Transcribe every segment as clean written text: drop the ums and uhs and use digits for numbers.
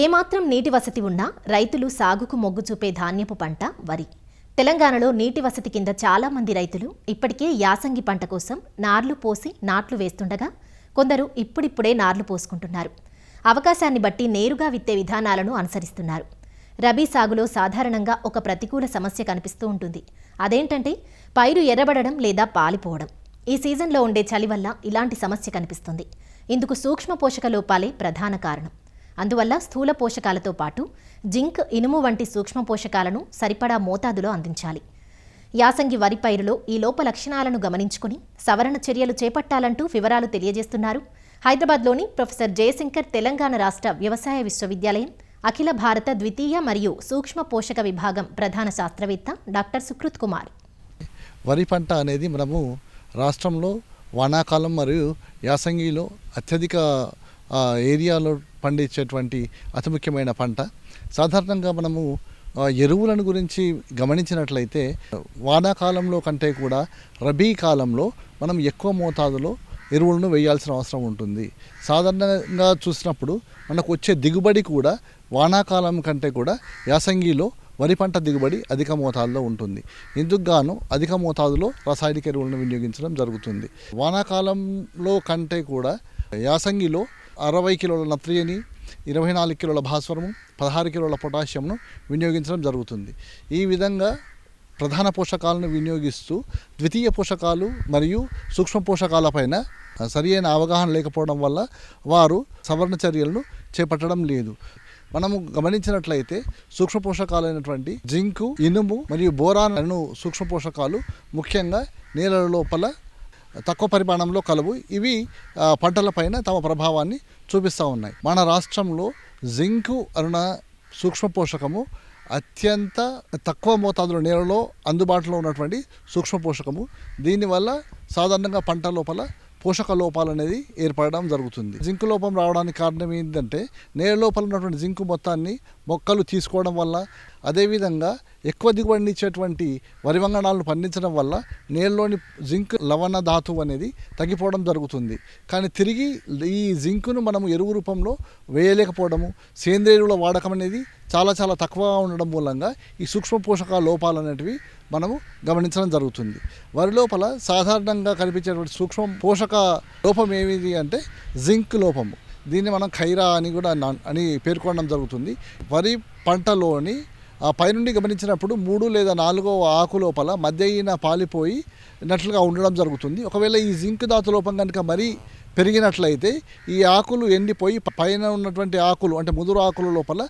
ఏమాత్రం నీటి వసతి ఉన్నా రైతులు సాగుకు మొగ్గు చూపే ధాన్యపు పంట వరి. తెలంగాణలో నీటి వసతి కింద చాలా మంది రైతులు ఇప్పటికే యాసంగి పంట కోసం నార్లు పోసి నాట్లు వేస్తుండగా కొందరు ఇప్పుడిప్పుడే నార్లు పోసుకుంటున్నారు. అవకాశాన్ని బట్టి నేరుగా విత్తే విధానాలను అనుసరిస్తున్నారు. రబీ సాగులో సాధారణంగా ఒక ప్రతికూల సమస్య కనిపిస్తూ ఉంటుంది. అదేంటంటే పైరు ఎర్రబడడం లేదా పాలిపోవడం. ఈ సీజన్లో ఉండే చలి వల్ల ఇలాంటి సమస్య కనిపిస్తుంది. ఇందుకు సూక్ష్మ పోషక లోపాలే ప్రధాన కారణం. అందువల్ల స్థూల పోషకాలతో పాటు జింక్, ఇనుము వంటి సూక్ష్మ పోషకాలను సరిపడా మోతాదులో అందించాలి. యాసంగి వరి పైరులో ఈ లోప లక్షణాలను గమనించుకుని సవరణ చర్యలు చేపట్టాలంటూ వివరాలు తెలియజేస్తున్నారు హైదరాబాద్లోని ప్రొఫెసర్ జయశంకర్ తెలంగాణ రాష్ట్ర వ్యవసాయ విశ్వవిద్యాలయం అఖిల భారత ద్వితీయ మరియు సూక్ష్మ పోషక విభాగం ప్రధాన శాస్త్రవేత్త డాక్టర్ సుకృత్ కుమార్. వరి పంట అనేది మనము రాష్ట్రంలో వానాకాలం మరియు యాసంగిలో అత్యధిక ఏరియాలో పండించేటువంటి అతి ముఖ్యమైన పంట. సాధారణంగా మనము ఎరువులను గురించి గమనించినట్లయితే వానాకాలంలో కంటే కూడా రబీ కాలంలో మనం ఎక్కువ మోతాదులో ఎరువులను వేయాల్సిన అవసరం ఉంటుంది. సాధారణంగా చూసినప్పుడు మనకు వచ్చే దిగుబడి కూడా వానాకాలం కంటే కూడా యాసంగిలో వరి పంట దిగుబడి అధిక మోతాదులో ఉంటుంది. ఇందుకు గాను అధిక మోతాదులో రసాయనిక ఎరువులను వినియోగించడం జరుగుతుంది. వానాకాలంలో కంటే కూడా యాసంగిలో 60 కిలోల నత్రజని, 24 కిలోల భాస్వరము, 16 కిలోల పొటాషియంను వినియోగించడం జరుగుతుంది. ఈ విధంగా ప్రధాన పోషకాలను వినియోగిస్తూ ద్వితీయ పోషకాలు మరియు సూక్ష్మ పోషకాలపైన సరి అయిన అవగాహన లేకపోవడం వల్ల వారు సవరణ చర్యలను చేపట్టడం లేదు. మనము గమనించినట్లయితే సూక్ష్మ పోషకాలైనటువంటి జింకు, ఇనుము మరియు బోరాన్ అను సూక్ష్మ పోషకాలు ముఖ్యంగా నేలల లోపల తక్కువ పరిమాణంలో కలవు. ఇవి పంటలపైన తమ ప్రభావాన్ని చూపిస్తూ ఉన్నాయి. మన రాష్ట్రంలో జింకు అన్న సూక్ష్మ పోషకము అత్యంత తక్కువ మోతాదులో నేలలో అందుబాటులో ఉన్నటువంటి సూక్ష్మ పోషకము. దీనివల్ల సాధారణంగా పంట లోపల పోషక లోపాలు అనేది ఏర్పడడం జరుగుతుంది. జింకు లోపం రావడానికి కారణం ఏంటంటే నేల లోపల ఉన్నటువంటి జింకు మొత్తాన్ని మొక్కలు తీసుకోవడం వల్ల, అదేవిధంగా ఎక్కువ దిగుబడిని ఇచ్చేటువంటి వరి వంగడాలను పండించడం వల్ల నేలలోని జింక్ లవణ ధాతువు అనేది తగ్గిపోవడం జరుగుతుంది. కానీ తిరిగి ఈ జింకును మనము ఎరువు రూపంలో వేయలేకపోవడము, సేంద్రియ ఎరువుల వాడకం అనేది చాలా తక్కువగా ఉండడం మూలంగా ఈ సూక్ష్మ పోషక లోపాలు అనేటివి మనము గమనించడం జరుగుతుంది. వరి లోపల సాధారణంగా కనిపించేటువంటి సూక్ష్మ పోషక లోపం ఏమిటి అంటే జింక్ లోపము. దీన్ని మనం ఖైరా అని కూడా అని పేర్కొనడం జరుగుతుంది. వరి పంటలోని పైనుండి గమనించినప్పుడు 3 లేదా 4వ ఆకు లోపల మధ్య అయిన పాలిపోయినట్లుగా ఉండడం జరుగుతుంది. ఒకవేళ ఈ జింక్ ధాతు లోపం కనుక మరీ పెరిగినట్లయితే ఈ ఆకులు ఎండిపోయి పైన ఉన్నటువంటి ఆకులు అంటే ముదురు ఆకుల లోపల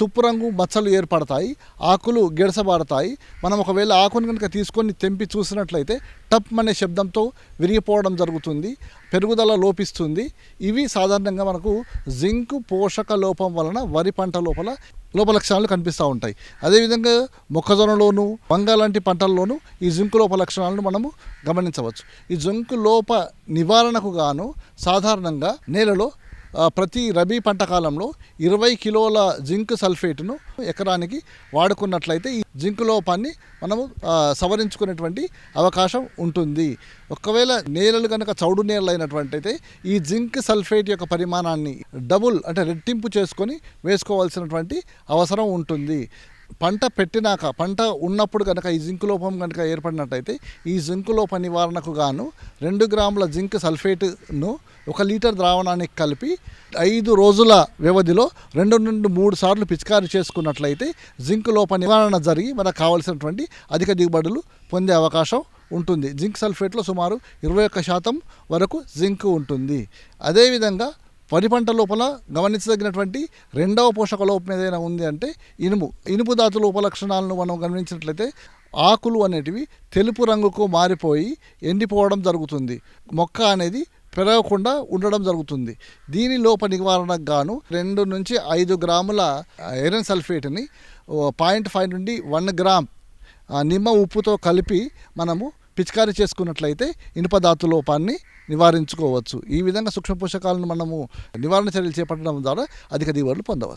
తుప్పు రంగు మచ్చలు ఏర్పడతాయి, ఆకులు గిడసబారతాయి. మనం ఒకవేళ ఆకును కనుక తీసుకొని తెంపి చూసినట్లయితే టప్ అనే శబ్దంతో విరిగిపోవడం జరుగుతుంది, పెరుగుదల లోపిస్తుంది. ఇవి సాధారణంగా మనకు జింక్ పోషక లోపం వలన వరి పంట లోపల లక్షణాలు కనిపిస్తూ ఉంటాయి. అదేవిధంగా మొక్కజొన్నలోను, వంగ లాంటి పంటల్లోనూ ఈ జింక్ లోప లక్షణాలను మనము గమనించవచ్చు. ఈ జింక్ లోప నివారణకు గాను సాధారణంగా నేలలో ప్రతి రబీ పంట కాలంలో 20 కిలోల జింక్ సల్ఫేట్ను ఎకరానికి వాడుకున్నట్లయితే ఈ జింక్ లోపాన్ని మనము సవరించుకునేటువంటి అవకాశం ఉంటుంది. ఒకవేళ నేలలు కనుక చౌడు నేలలు అయినటువంటితే ఈ జింక్ సల్ఫేట్ యొక్క పరిమాణాన్ని డబుల్ అంటే రెట్టింపు చేసుకొని వేసుకోవాల్సినటువంటి అవసరం ఉంటుంది. పంట పెట్టినాక, పంట ఉన్నప్పుడు కనుక ఈ జింక్ లోపం కనుక ఏర్పడినట్టయితే ఈ జింక్ లోప నివారణకు గాను 2 గ్రాముల జింక్ సల్ఫేట్ను 1 లీటర్ ద్రావణానికి కలిపి 5 రోజుల వ్యవధిలో 2 నుండి 3 సార్లు పిచికారీ చేసుకున్నట్లయితే జింక్ లోప నివారణ జరిగి మనకు కావాల్సినటువంటి అధిక దిగుబడులు పొందే అవకాశం ఉంటుంది. జింక్ సల్ఫేట్లో సుమారు 21% వరకు జింక్ ఉంటుంది. అదేవిధంగా వరి పంట లోపల గమనించదగినటువంటి 2వ పోషక లోపం ఏదైనా ఉంది అంటే ఇనుము ధాతు లోప లక్షణాలను మనం గమనించినట్లయితే ఆకులు అనేటివి తెలుపు రంగుకు మారిపోయి ఎండిపోవడం జరుగుతుంది. మొక్క అనేది పెరగకుండా ఉండడం జరుగుతుంది. దీని లోప నివారణకు గాను 2 నుంచి 5 గ్రాముల ఐరన్ సల్ఫేట్ని 0.5 నుండి 1 గ్రామ్ నిమ్మ ఉప్పుతో కలిపి మనము పిచికారీ చేసుకున్నట్లయితే ఇనుప ధాతు లోపాన్ని నివారించుకోవచ్చు. ఈ విధంగా సూక్ష్మ పోషకాలను మనము నివారణ చర్యలు చేపట్టడం ద్వారా అధిక దిగుబడులు పొందవచ్చు.